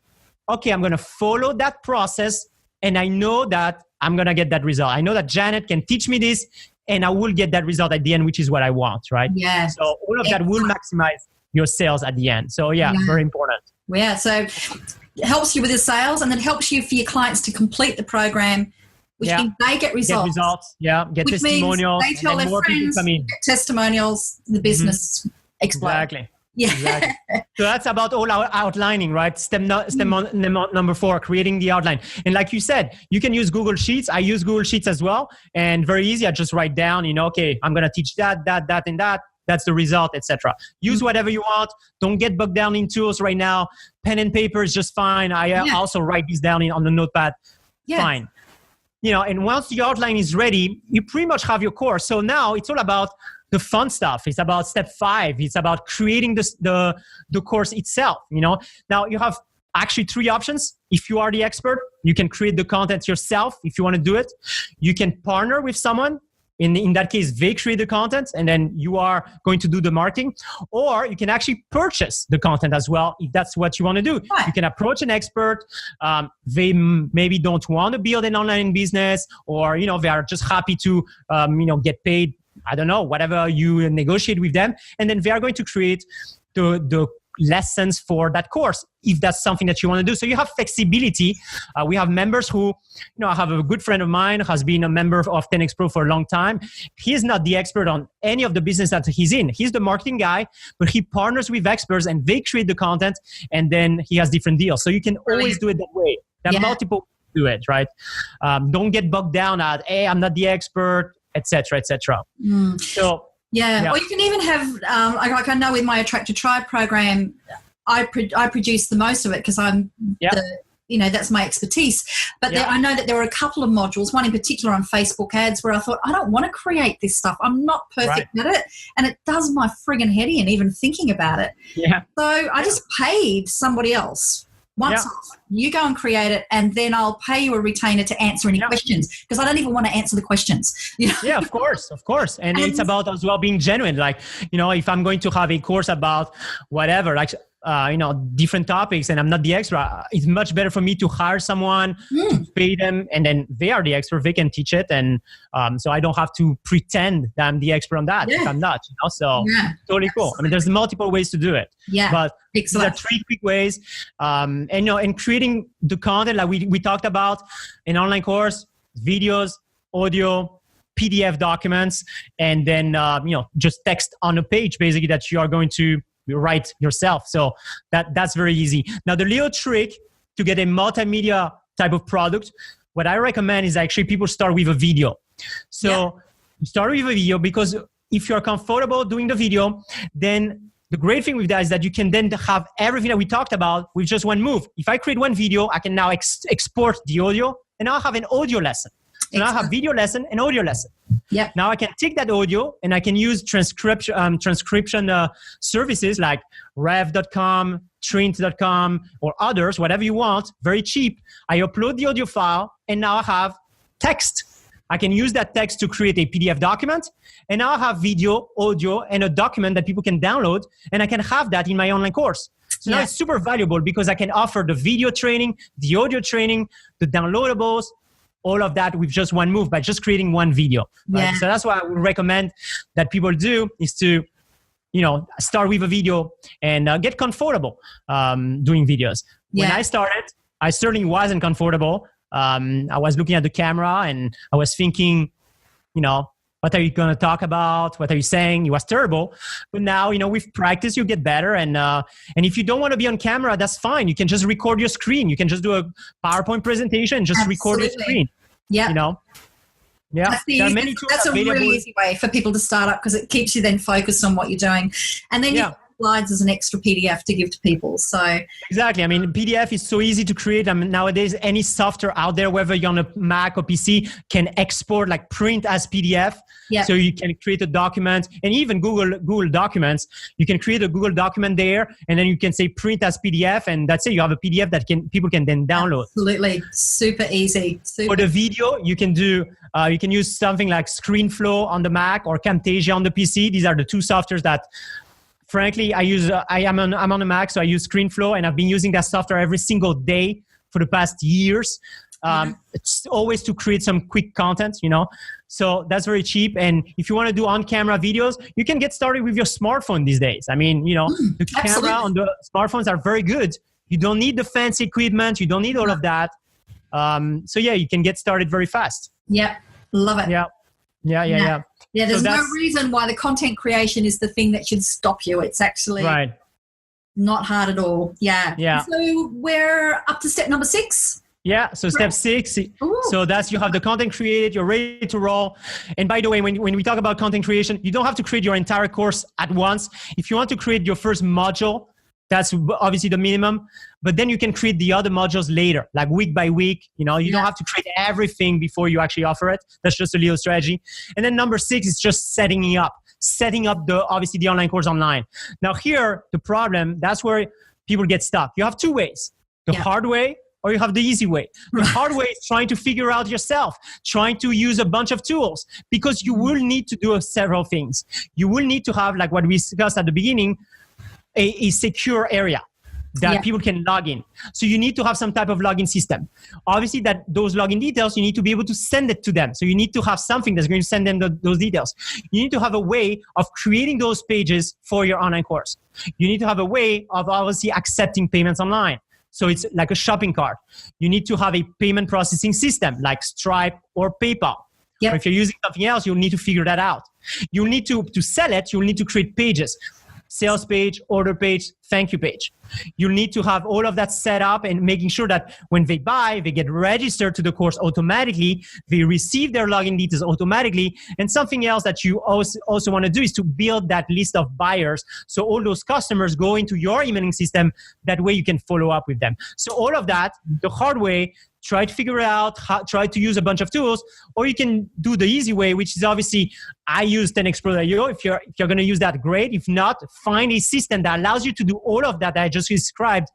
okay, I'm going to follow that process, and I know that I'm going to get that result. I know that Janet can teach me this, and I will get that result at the end, which is what I want, right? Yeah. So all of that will maximize your sales at the end. So very important. Yeah, so it helps you with your sales, and then helps you for your clients to complete the program, which means they get results. Get which testimonials. Means they tell their friends, get testimonials, the business explodes. Exactly. So that's about all our outlining, right? Step number 4, creating the outline. And like you said, you can use Google Sheets. I use Google Sheets as well. And very easy. I just write down, okay, I'm going to teach that, and that. That's the result, etc. Use whatever you want. Don't get bogged down in tools right now. Pen and paper is just fine. I also write these down on the notepad. Fine. And once the outline is ready, you pretty much have your course. So now it's all about the fun stuff. It's about step 5. It's about creating the course itself. Now you have actually 3 options. If you are the expert, you can create the content yourself. If you want to do it, you can partner with someone. In that case, they create the content, and then you are going to do the marketing. Or you can actually purchase the content as well, if that's what you want to do. Right. You can approach an expert. They maybe don't want to build an online business, or they are just happy to get paid. I don't know, whatever you negotiate with them, and then they are going to create the lessons for that course, if that's something that you want to do. So you have flexibility. We have members who, I have a good friend of mine who has been a member of 10X Pro for a long time. He's not the expert on any of the business that he's in. He's the marketing guy, but he partners with experts, and they create the content, and then he has different deals. So you can always do it that way. There are multiple ways to do it, right? Don't get bogged down at, hey, I'm not the expert, etc., etc. So or you can even have like I know with my Attract Your Tribe program, I produce the most of it, because I'm that's my expertise. But I know that there were a couple of modules, one in particular on Facebook ads, where I thought, I don't want to create this stuff. I'm not perfect at it, and it does my friggin' head in even thinking about it. So I just paid somebody else once off. You go and create it, and then I'll pay you a retainer to answer any questions, because I don't even want to answer the questions. Yeah, of course. And it's about as well being genuine. Like, if I'm going to have a course about whatever, like, different topics, and I'm not the expert, it's much better for me to hire someone, to pay them, and then they are the expert. They can teach it. And so I don't have to pretend that I'm the expert on that if I'm not, So totally cool. I mean, there's multiple ways to do it. But these are 3 quick ways. And creating the content like we talked about, an online course, videos, audio, PDF documents, and then, just text on a page basically that you are going to write yourself. So that's very easy. Now, the little trick to get a multimedia type of product, what I recommend is actually people start with a video. So start with a video, because if you're comfortable doing the video, then the great thing with that is that you can then have everything that we talked about with just one move. If I create one video, I can now export the audio, and now I have an audio lesson. So now I have video lesson and audio lesson. Yeah. Now I can take that audio and I can use transcription services like rev.com, trint.com, or others, whatever you want, very cheap. I upload the audio file, and now I have text. I can use that text to create a PDF document, and now I have video, audio, and a document that people can download, and I can have that in my online course. So now it's super valuable because I can offer the video training, the audio training, the downloadables, all of that with just one move by just creating one video. Right? So that's what I would recommend that people do, is to, start with a video and get comfortable doing videos. When I started, I certainly wasn't comfortable. I was looking at the camera and I was thinking, what are you going to talk about? What are you saying? It was terrible. But now, with practice, you get better. And if you don't want to be on camera, that's fine. You can just record your screen. You can just do a PowerPoint presentation and just record your screen. Yeah. That's a really easy way for people to start up, because it keeps you then focused on what you're doing. And then you slides as an extra PDF to give to people. So exactly. I mean, PDF is so easy to create. Nowadays, any software out there, whether you're on a Mac or PC, can export, like print as PDF. So you can create a document, and even Google Documents, you can create a Google document there, and then you can say print as PDF, and that's it. You have a PDF that people can then download. Absolutely, super easy. For the video, you can do. You can use something like ScreenFlow on the Mac or Camtasia on the PC. These are the two softwares that, frankly, I use. I'm on a Mac, so I use ScreenFlow, and I've been using that software every single day for the past years. It's always to create some quick content, So that's very cheap. And if you want to do on-camera videos, you can get started with your smartphone these days. I mean, the camera on the smartphones are very good. You don't need the fancy equipment. You don't need all of that. So you can get started very fast. Yeah, love it. Yeah, there's no reason why the content creation is the thing that should stop you. It's actually not hard at all. Yeah. So we're up to step number 6. Yeah. So step 6. Ooh. So that's, you have the content created, you're ready to roll. And by the way, when we talk about content creation, you don't have to create your entire course at once. If you want to create your first module, that's obviously the minimum, but then you can create the other modules later, like week by week. You don't have to create everything before you actually offer it. That's just a little strategy. And then number 6 is just setting up obviously the online course online. Now here, the problem, that's where people get stuck. You have 2 ways, the hard way, or you have the easy way. The hard way is trying to figure out yourself, trying to use a bunch of tools, because you will need to do several things. You will need to have, like what we discussed at the beginning, a secure area that people can log in. So you need to have some type of login system. Obviously, that those login details, you need to be able to send it to them. So you need to have something that's going to send them those details. You need to have a way of creating those pages for your online course. You need to have a way of obviously accepting payments online. So it's like a shopping cart. You need to have a payment processing system like Stripe or PayPal. Or if you're using something else, you'll need to figure that out. You'll need to sell it, you'll need to create pages. Sales page, order page, thank you page. You'll need to have all of that set up and making sure that when they buy, they get registered to the course automatically, they receive their login details automatically. And something else that you also want to do is to build that list of buyers. So all those customers go into your emailing system. That way you can follow up with them. So all of that, the hard way, try to figure it out, try to use a bunch of tools, or you can do the easy way, which is obviously, I use 10xpro.io. If you're going to use that, great. If not, find a system that allows you to do all of that I just described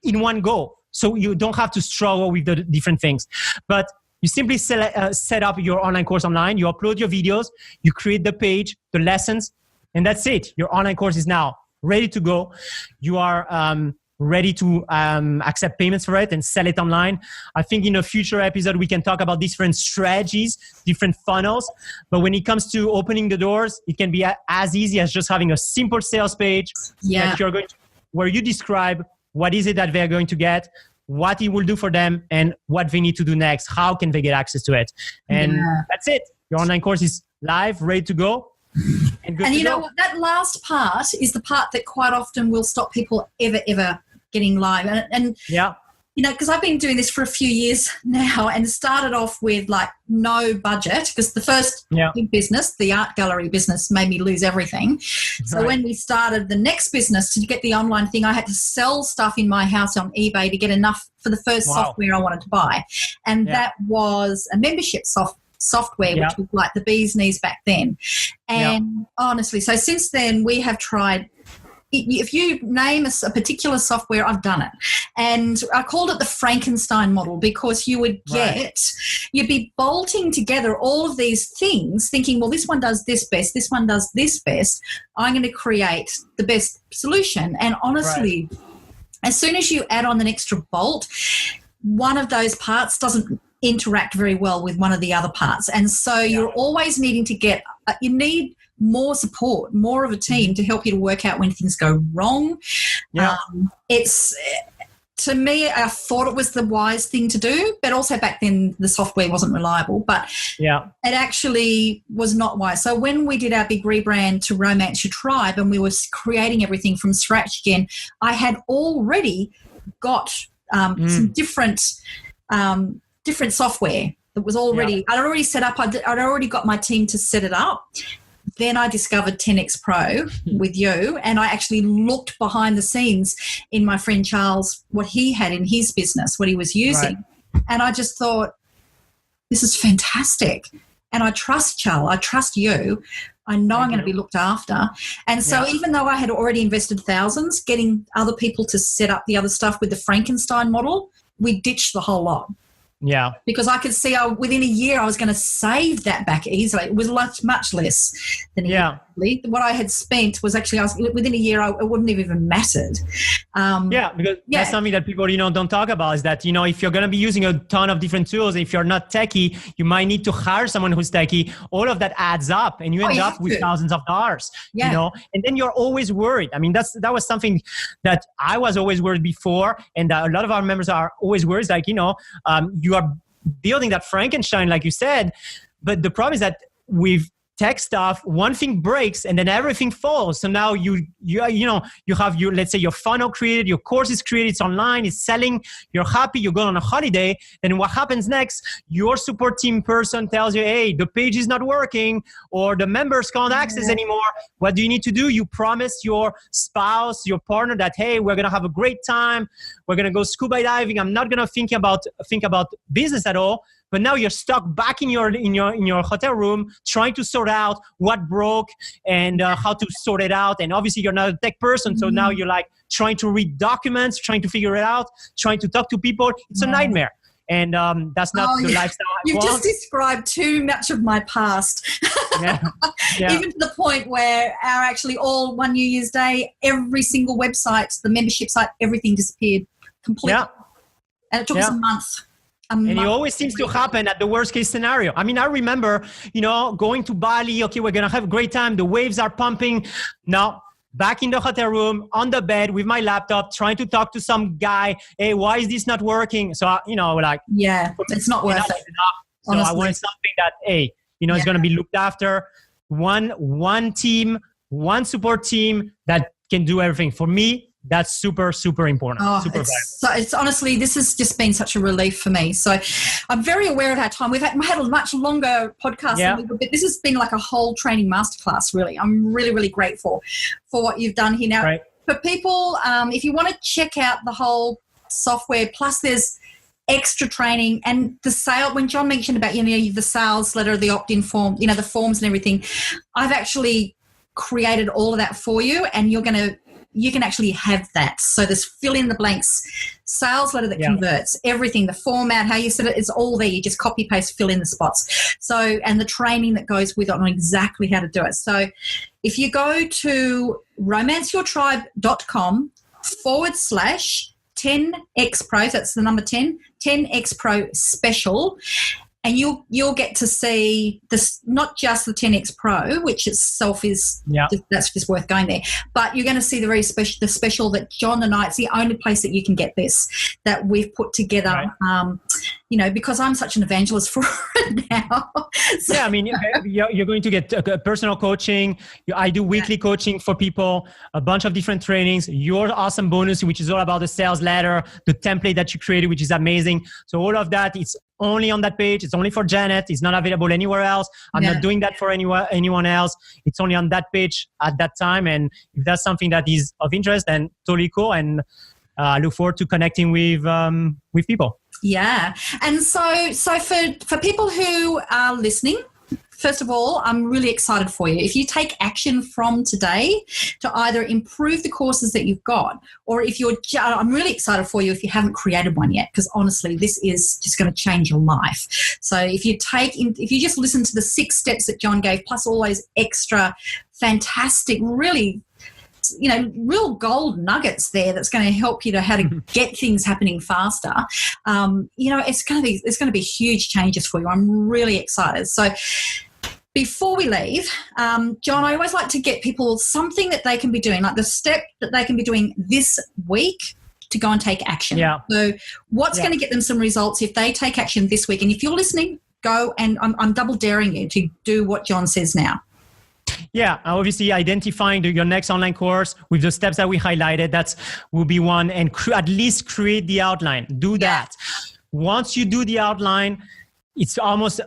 in one go. So you don't have to struggle with the different things. But you simply set up your online course online, you upload your videos, you create the page, the lessons, and that's it. Your online course is now ready to go. You are ready to accept payments for it and sell it online. I think in a future episode, we can talk about different strategies, different funnels. But when it comes to opening the doors, it can be as easy as just having a simple sales page that you're going to, where you describe what is it that they're going to get, what it will do for them, and what they need to do next. How can they get access to it? And that's it. Your online course is live, ready to go. And you know what? That last part is the part that quite often will stop people ever getting live. And because I've been doing this for a few years now and started off with like no budget, because the first big business, the art gallery business, made me lose everything. So when we started the next business, to get the online thing, I had to sell stuff in my house on eBay to get enough for the first software I wanted to buy. And that was a membership software, which was like the bee's knees back then. And honestly, so since then we have tried, if you name a particular software, I've done it. And I called it the Frankenstein model, because you would you'd be bolting together all of these things thinking, well, this one does this best, this one does this best. I'm going to create the best solution. And honestly, as soon as you add on an extra bolt, one of those parts doesn't interact very well with one of the other parts. And so you're always needing to you need more support, more of a team to help you to work out when things go wrong. It's, to me, I thought it was the wise thing to do, but also back then the software wasn't reliable, but it actually was not wise. So when we did our big rebrand to Romance Your Tribe and we were creating everything from scratch again, I had already got some different software that was already, I'd already set up, I'd already got my team to set it up. Then I discovered 10X Pro with you, and I actually looked behind the scenes in my friend Charles, what he had in his business, what he was using. And I just thought, this is fantastic. And I trust Charles, I trust you. I know I'm going to be looked after. And so even though I had already invested thousands, getting other people to set up the other stuff with the Frankenstein model, we ditched the whole lot. Yeah. Because I could see within a year I was going to save that back easily. It was much less than what I had spent was actually, within a year, it wouldn't have even mattered. Because that's something that people, don't talk about, is that, if you're going to be using a ton of different tools, if you're not techie, you might need to hire someone who's techie. All of that adds up and you end up with thousands of dollars, and then you're always worried. I mean, that was something that I was always worried before. And a lot of our members are always worried, like, you are building that Frankenstein, like you said, but the problem is that with tech stuff, one thing breaks and then everything falls. So now you have let's say your funnel created, your course is created, it's online, it's selling, you're happy, you go on a holiday. Then what happens next? Your support team person tells you, hey, the page is not working, or the members can't access anymore. What do you need to do? You promise your spouse, your partner that, hey, we're going to have a great time. We're going to go scuba diving. I'm not going to think about business at all. But now you're stuck back in your hotel room trying to sort out what broke and how to sort it out. And obviously you're not a tech person, so now you're like trying to read documents, trying to figure it out, trying to talk to people. It's a nightmare. And that's not the lifestyle I You've want. just described too much of my past. Even to the point where all one New Year's Day, every single website, the membership site, everything disappeared completely. And it took us a month. And it always seems to happen at the worst case scenario. I mean, I remember, going to Bali. Okay, we're going to have a great time. The waves are pumping. Now, back in the hotel room, on the bed with my laptop, trying to talk to some guy. Hey, why is this not working? So, it's not worth it. So honestly. I wanted something that, it's going to be looked after. One team, one support team that can do everything. For me, that's super, super important. It's honestly, this has just been such a relief for me. So I'm very aware of our time. We've had a much longer podcast, but this has been like a whole training masterclass, really. I'm really, really grateful for what you've done here. Now, for people, if you want to check out the whole software, plus there's extra training and the when John mentioned about, the sales letter, the opt-in form, the forms and everything, I've actually created all of that for you, and you can actually have that. So there's fill in the blanks, sales letter that converts, everything, the format, how you set it, it's all there. You just copy, paste, fill in the spots. So, and the training that goes with it on exactly how to do it. So if you go to romanceyourtribe.com/10X Pro, that's the number 10X Pro special, And you'll get to see this, not just the 10X Pro, which itself is that's just worth going there, but you're going to see the special that John and I, it's the only place that you can get this, that we've put together. Right. Because I'm such an evangelist for it now. So, I mean, you're going to get personal coaching. I do weekly coaching for people, a bunch of different trainings, your awesome bonus, which is all about the sales ladder, the template that you created, which is amazing. So all of that, it's only on that page. It's only for Janet. It's not available anywhere else. I'm not doing that for anyone else. It's only on that page at that time. And if that's something that is of interest, then totally cool. And I look forward to connecting with people. Yeah. And so for people who are listening, first of all, I'm really excited for you. If you take action from today to either improve the courses that you've got, or if I'm really excited for you if you haven't created one yet, because honestly, this is just going to change your life. So if you just listen to the 6 steps that John gave, plus all those extra fantastic, really, real gold nuggets there that's going to help you to how to get things happening faster. It's going to be huge changes for you. I'm really excited. So before we leave, John, I always like to get people something that they can be doing, like the step that they can be doing this week to go and take action. Yeah. So what's going to get them some results if they take action this week? And if you're listening, go, and I'm double daring you to do what John says now. Yeah, obviously identifying your next online course with the steps that we highlighted, that will be one, and at least create the outline. Do that. Once you do the outline, it's almost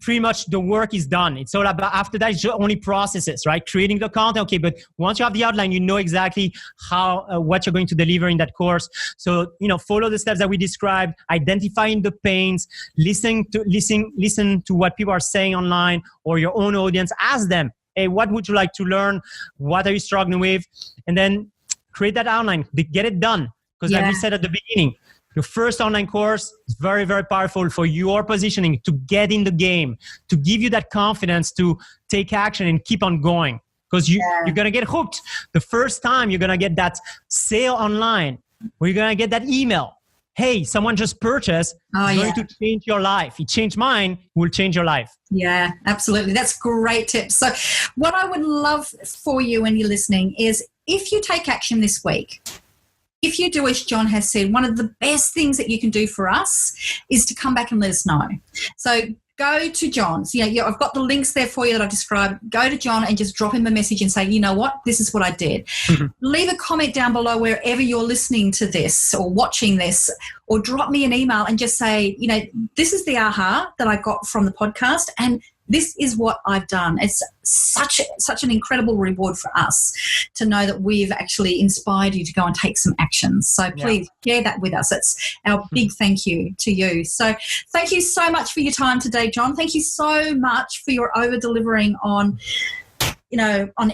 pretty much the work is done. It's all about, after that, it's only processes, right? Creating the content, okay, but once you have the outline, you know exactly what you're going to deliver in that course. So, follow the steps that we described, identifying the pains, listen to what people are saying online or your own audience. Ask them, hey, what would you like to learn? What are you struggling with? And then create that outline, get it done. Because like we said at the beginning, your first online course is very, very powerful for your positioning, to get in the game, to give you that confidence to take action and keep on going. Because you're going to get hooked. The first time you're going to get that sale online, or you're going to get that email. Hey, someone just purchased. It's going to change your life. It changed mine, will change your life. Yeah, absolutely. That's great tips. So what I would love for you when you're listening is, if you take action this week, if you do as John has said, one of the best things that you can do for us is to come back and let us know. So go to John's. I've got the links there for you that I've described. Go to John and just drop him a message and say, you know what, this is what I did. Mm-hmm. Leave a comment down below wherever you're listening to this or watching this, or drop me an email and just say, this is the aha that I got from the podcast, and this is what I've done. It's such an incredible reward for us to know that we've actually inspired you to go and take some actions. So please share that with us. It's our big thank you to you. So thank you so much for your time today, John. Thank you so much for your over-delivering on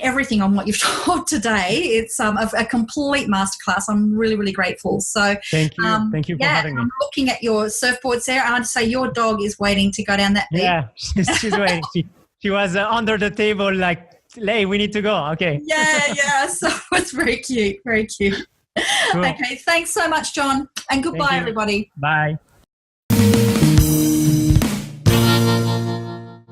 everything on what you've taught today. It's a complete masterclass. I'm really, really grateful. So thank you. Thank you for having me. I'm looking at your surfboards there. I want to say your dog is waiting to go down that beach. Yeah, she's waiting. She was under the table like, hey, we need to go. Okay. Yeah. So it's very cute. Very cute. Cool. Okay. Thanks so much, John. And goodbye, everybody. Bye.